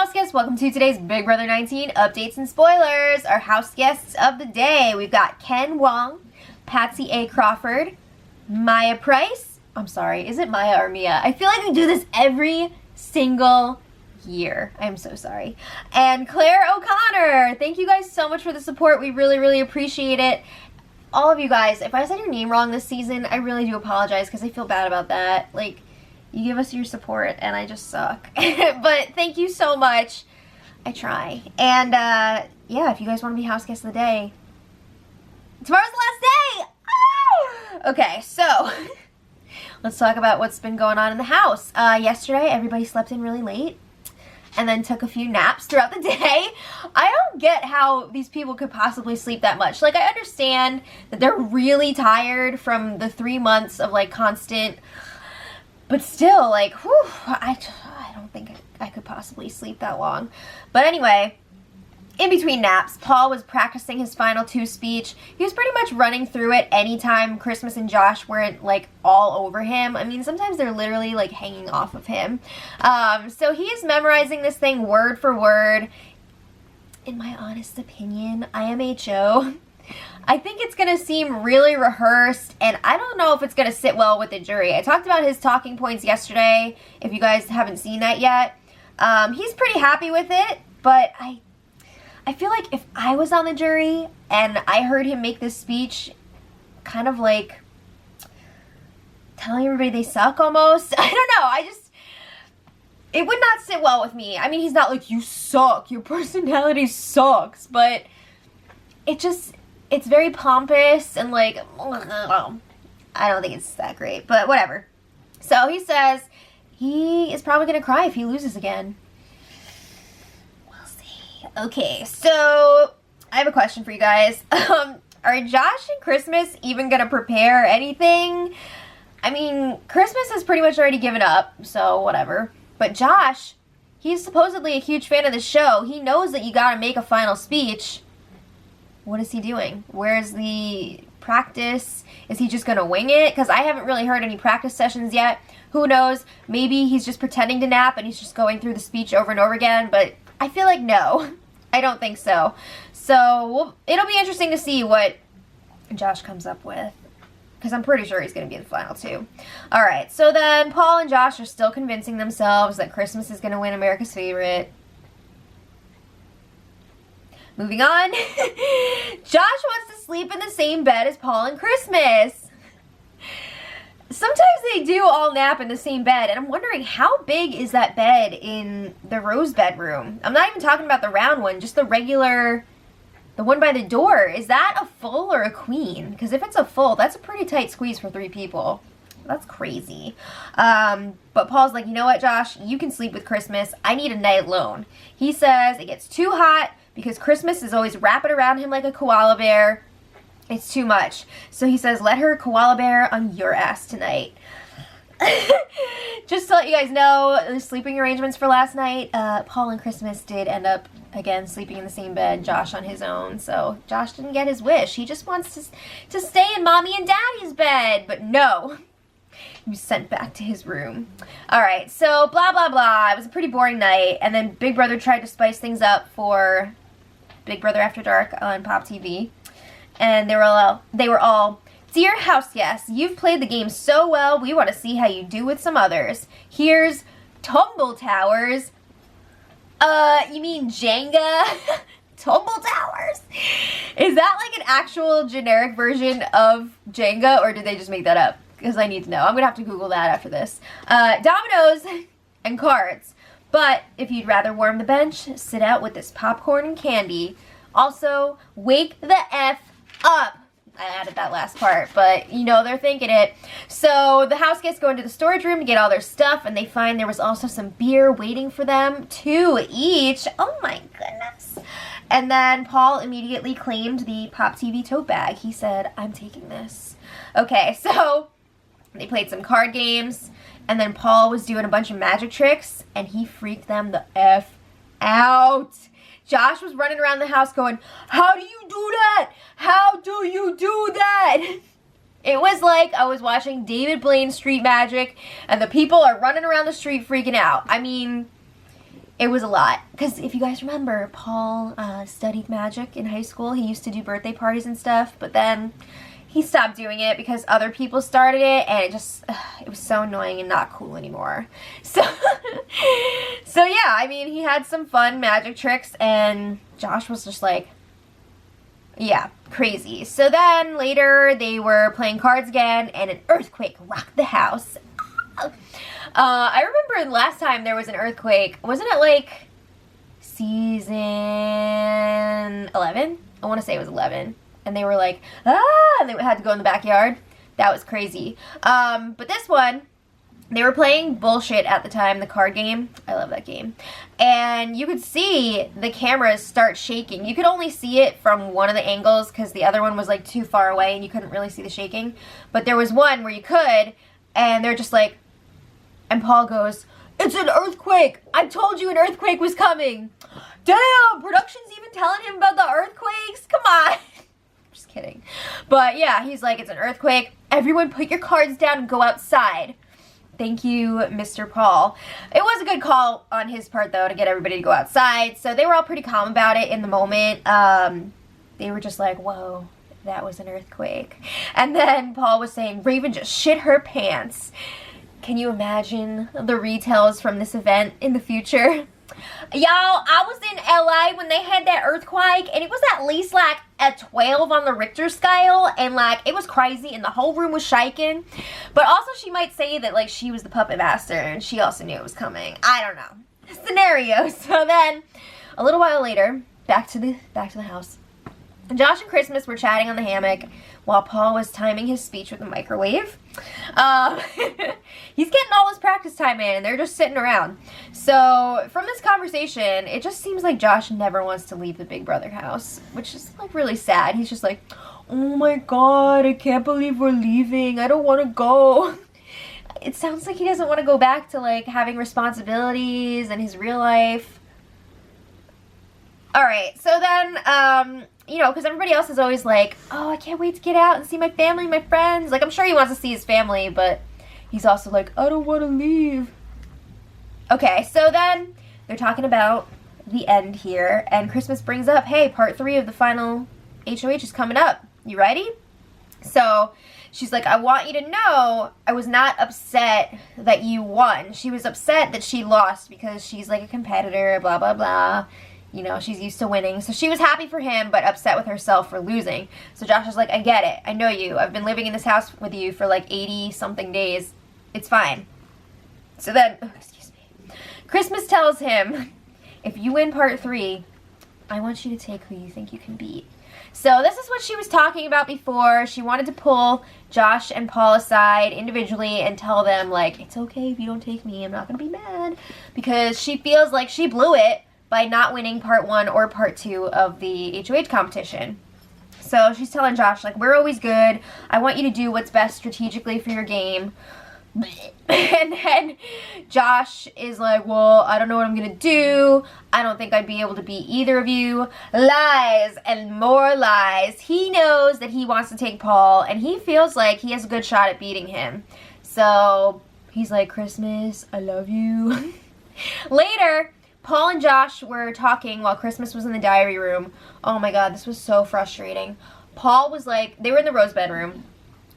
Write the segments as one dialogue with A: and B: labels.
A: house guests, welcome to today's Big Brother 19 updates and spoilers. Our house guests of the day, we've got Ken Wong, Patsy A. Crawford, Maya Price. I'm sorry, is it Maya or Mia? I feel like we do this every single year. I'm so sorry. And Claire O'Connor. Thank you guys so much for the support. We really appreciate it. All of you guys, if I said your name wrong this season, I really do apologize because I feel bad about that. Like, you give us your support and I just suck. But thank you so much. I try. And yeah, if you guys want to be house guest of the day, tomorrow's the last day. Oh! Okay, so let's talk about what's been going on in the house. Yesterday, everybody slept in really late and then took a few naps throughout the day. I don't get how these people could possibly sleep that much. Like, I understand that they're really tired from the 3 months of like constant, but still, like, whew, I don't think I could possibly sleep that long. But anyway, in between naps, Paul was practicing his final 2 speech. He was pretty much running through it anytime Christmas and Josh weren't, like, all over him. I mean, sometimes they're literally, like, hanging off of him. So he is memorizing this thing word for word. In my honest opinion, IMHO, I think it's going to seem really rehearsed, and I don't know if it's going to sit well with the jury. I talked about his talking points yesterday, if you guys haven't seen that yet. He's pretty happy with it, but I feel like if I was on the jury and I heard him make this speech, kind of like telling everybody they suck almost. I don't know, it would not sit well with me. I mean, he's not like, you suck, your personality sucks, but it's very pompous and like, I don't think it's that great, but whatever. So he says he is probably going to cry if he loses again. We'll see. Okay, so I have a question for you guys. Are Josh and Christmas even going to prepare anything? I mean, Christmas has pretty much already given up, so whatever. But Josh, he's supposedly a huge fan of the show. He knows that you got to make a final speech. What is he doing? Where's the practice? Is he just going to wing it? Because I haven't really heard any practice sessions yet. Who knows? Maybe he's just pretending to nap and he's just going through the speech over and over again. But I feel like no. I don't think so. So it'll be interesting to see what Josh comes up with. Because I'm pretty sure he's going to be in the final 2. Alright, so then Paul and Josh are still convincing themselves that Christmas is going to win America's favorite. Moving on. Josh wants to sleep in the same bed as Paul and Christmas. Sometimes they do all nap in the same bed, and I'm wondering how big is that bed in the Rose bedroom? I'm not even talking about the round one, just the regular, the one by the door. Is that a full or a queen? Because if it's a full, that's a pretty tight squeeze for 3 people. That's crazy. But Paul's like, you know what, Josh? You can sleep with Christmas. I need a night alone. He says it gets too hot because Christmas is always wrapping around him like a koala bear. It's too much. So he says, let her koala bear on your ass tonight. Just to let you guys know, the sleeping arrangements for last night, Paul and Christmas did end up, again, sleeping in the same bed, Josh on his own. So Josh didn't get his wish. He just wants to stay in Mommy and Daddy's bed. But no. He was sent back to his room. Alright, so blah, blah, blah. It was a pretty boring night. And then Big Brother tried to spice things up for Big Brother After Dark on Pop TV. And they were all, dear house guests, you've played the game so well, we want to see how you do with some others. Here's Tumble Towers. You mean Jenga? Tumble Towers? Is that like an actual generic version of Jenga, or did they just make that up? Because I need to know. I'm going to have to Google that after this. Dominoes and cards. But if you'd rather warm the bench, sit out with this popcorn and candy. Also, wake the F up. I added that last part, but you know they're thinking it. So the house guests go into the storage room to get all their stuff, and they find there was also some beer waiting for them, 2 each. Oh my goodness. And then Paul immediately claimed the Pop TV tote bag. He said, I'm taking this. Okay, so they played some card games, and then Paul was doing a bunch of magic tricks, and he freaked them the F out. Josh was running around the house going, how do you do that? How do you do that? It was like I was watching David Blaine's Street Magic, and the people are running around the street freaking out. I mean, it was a lot. Because if you guys remember, Paul studied magic in high school. He used to do birthday parties and stuff, but then he stopped doing it because other people started it, and it was so annoying and not cool anymore. So, so yeah, I mean, he had some fun magic tricks, and Josh was just like, yeah, crazy. So then later they were playing cards again, and an earthquake rocked the house. I remember last time there was an earthquake. Wasn't it like season 11? I want to say it was 11. And they were like, ah, and they had to go in the backyard. That was crazy. But this one, they were playing Bullshit at the time, the card game. I love that game. And you could see the cameras start shaking. You could only see it from one of the angles because the other one was like too far away and you couldn't really see the shaking. But there was one where you could, and they're just like, and Paul goes, "It's an earthquake! I told you an earthquake was coming!" Damn! Production's even telling him about the earthquakes? Come on! Just kidding. But yeah, he's like, it's an earthquake. Everyone put your cards down and go outside. Thank you, Mr. Paul. It was a good call on his part, though, to get everybody to go outside. So they were all pretty calm about it in the moment. They were just like, whoa, that was an earthquake. And then Paul was saying, Raven just shit her pants. Can you imagine the retells from this event in the future? Y'all, I was in LA when they had that earthquake, and it was at least like a 12 on the Richter scale, and like it was crazy, and the whole room was shaking. But also, she might say that like she was the puppet master, and she also knew it was coming. I don't know. Scenario. So then, a little while later, back to the house. Josh and Christmas were chatting on the hammock while Paul was timing his speech with the microwave. He's getting all his practice time in, and they're just sitting around. So from this conversation, it just seems like Josh never wants to leave the Big Brother house, which is like really sad. He's just like, oh my god, I can't believe we're leaving. I don't want to go. It sounds like he doesn't want to go back to like having responsibilities and his real life. Alright, so then, you know, because everybody else is always like, oh, I can't wait to get out and see my family, my friends. Like, I'm sure he wants to see his family, but he's also like, I don't want to leave. Okay, so then they're talking about the end here, and Christmas brings up, hey, part 3 of the final HOH is coming up. You ready? So she's like, I want you to know I was not upset that you won. She was upset that she lost because she's like a competitor, blah, blah, blah. You know, she's used to winning. So she was happy for him, but upset with herself for losing. So Josh was like, I get it. I know you. I've been living in this house with you for like 80-something days. It's fine. So then, oh, excuse me. Christmas tells him, if you win part 3, I want you to take who you think you can beat. So this is what she was talking about before. She wanted to pull Josh and Paul aside individually and tell them, like, it's okay if you don't take me. I'm not going to be mad. Because she feels like she blew it by not winning part 1 or part 2 of the HOH competition. So she's telling Josh, like, we're always good. I want you to do what's best strategically for your game. And then Josh is like, well, I don't know what I'm going to do. I don't think I'd be able to beat either of you. Lies and more lies. He knows that he wants to take Paul, and he feels like he has a good shot at beating him. So he's like, Christmas, I love you. Later, Paul and Josh were talking while Christmas was in the diary room. Oh my god, this was so frustrating. Paul was like, they were in the rose bedroom.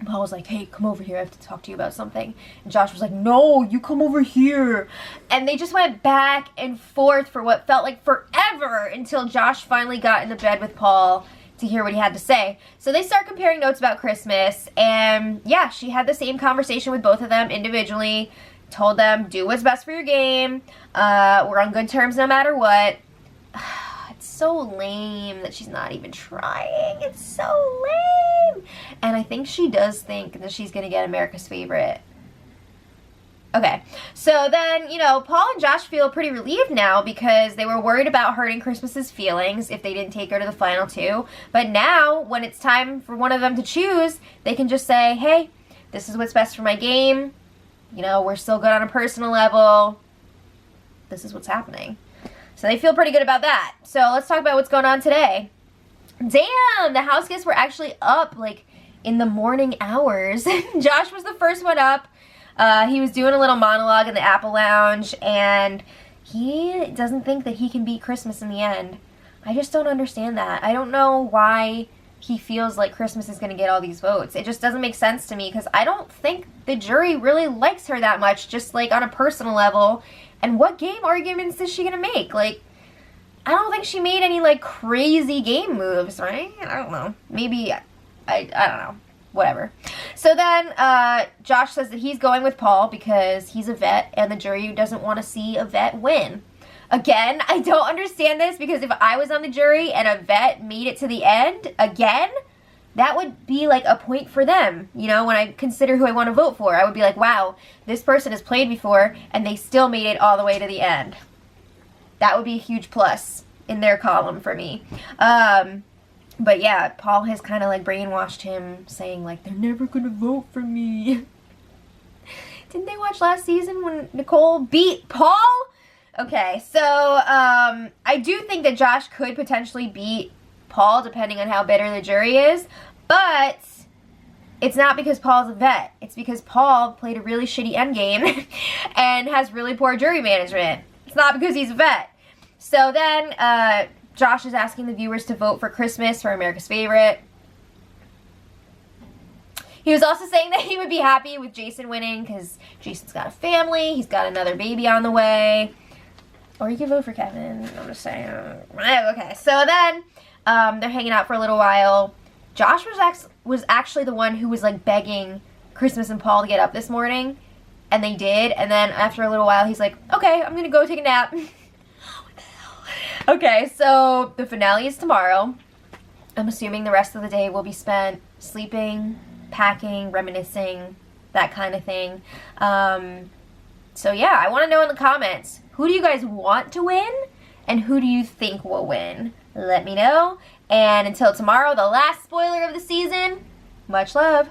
A: Paul was like, hey, come over here, I have to talk to you about something. And Josh was like, no, you come over here. And they just went back and forth for what felt like forever until Josh finally got in the bed with Paul to hear what he had to say. So they start comparing notes about Christmas, and yeah, she had the same conversation with both of them individually. Told them, do what's best for your game. We're on good terms no matter what. It's so lame that she's not even trying. It's so lame. And I think she does think that she's going to get America's favorite. Okay, so then, you know, Paul and Josh feel pretty relieved now because they were worried about hurting Christmas's feelings if they didn't take her to the final 2. But now, when it's time for one of them to choose, they can just say, hey, this is what's best for my game. You know, we're still good on a personal level. This is what's happening. So they feel pretty good about that. So let's talk about what's going on today. Damn, the house guests were actually up, like, in the morning hours. Josh was the first one up. He was doing a little monologue in the Apple Lounge, and he doesn't think that he can beat Christmas in the end. I just don't understand that. I don't know why he feels like Christmas is going to get all these votes. It just doesn't make sense to me because I don't think the jury really likes her that much, just like on a personal level. And what game arguments is she going to make? Like, I don't think she made any like crazy game moves, right? I don't know. Maybe, I don't know. Whatever. So then Josh says that he's going with Paul because he's a vet and the jury doesn't want to see a vet win. Again, I don't understand this because if I was on the jury and a vet made it to the end again, that would be like a point for them. You know, when I consider who I want to vote for, I would be like, wow, this person has played before and they still made it all the way to the end. That would be a huge plus in their column for me. But yeah, Paul has kind of like brainwashed him saying like, they're never going to vote for me. Didn't they watch last season when Nicole beat Paul? Okay, so I do think that Josh could potentially beat Paul depending on how bitter the jury is, but it's not because Paul's a vet. It's because Paul played a really shitty endgame and has really poor jury management. It's not because he's a vet. So then Josh is asking the viewers to vote for Christmas for America's Favorite. He was also saying that he would be happy with Jason winning because Jason's got a family. He's got another baby on the way. Or you can vote for Kevin. I'm just saying. Okay, so then they're hanging out for a little while. Josh was actually the one who was like begging Christmas and Paul to get up this morning. And they did. And then after a little while, he's like, okay, I'm going to go take a nap. What the hell? Okay, so the finale is tomorrow. I'm assuming the rest of the day will be spent sleeping, packing, reminiscing, that kind of thing. So yeah, I want to know in the comments, who do you guys want to win? And who do you think will win? Let me know. And until tomorrow, the last spoiler of the season, much love.